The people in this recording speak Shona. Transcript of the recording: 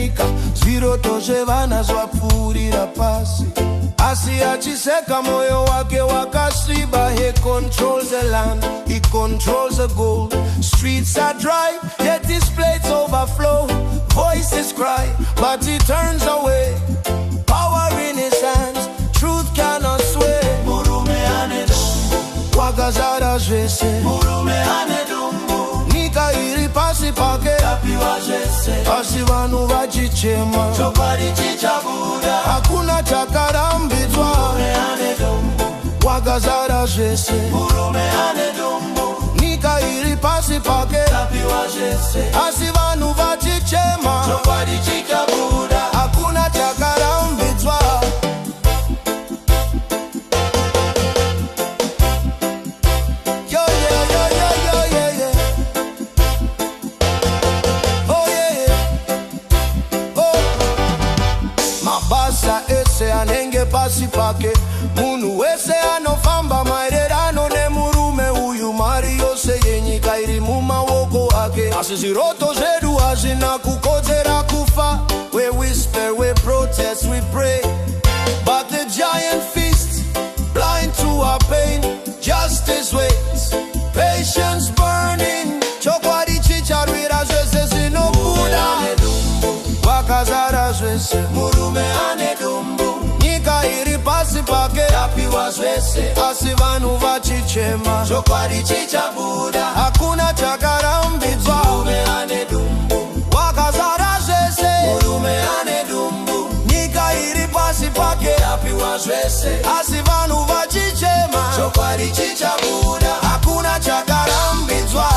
nyika, zviroto zvevana zvapfuurira pasi. Asi achiseka moyo wake wakasviba. He controls the land, he controls the gold. Streets are dry, yet his plates overflow. Voices cry, but he turns away. Power in his hands, truth cannot sway. Murume ane dumbu, wakazara zvese. Murume ane dumbu, nyika iri pasi pake. Tapiwa zvese, asi vanhu vachichema. Chokwadi chichabuda, hakuna chakarambidzwa. Murume ane dumbu, wakazara zvese. Murume ane dumbu, nyika iri pasi pake. Tapiwa zvese, asi vanhu vachichema. Chokwadi chichabuda, hakuna chakarambidzwa. Mabasa ese anenge pasi pake. Munhu wese anofamba maererano nemurume uyu. Mari yose yenyika iri mumaoko ake. Asi zviroto zvedu hazvina kukodzera kufa. We whisper, we protest, we pray, but the giant feast, blind to our pain. Justice waits, patience burning. Chokwadi chicharwira zvese zvinobuda. Wakazara zvese. Murume ane dumbu, nyika iri pasi pake. Tapiwa zvese, asi vanhu vachichema. Chokwadi chichabuda, hakuna chakarambidzwa. Murume ane dumbu, wakazara zvese. Murume ane dumbu, nyika iri pasi pake. Tapiwa zvese, asi vanhu vachichema. Chokwadi chichabuda, hakuna chakarambidzwa.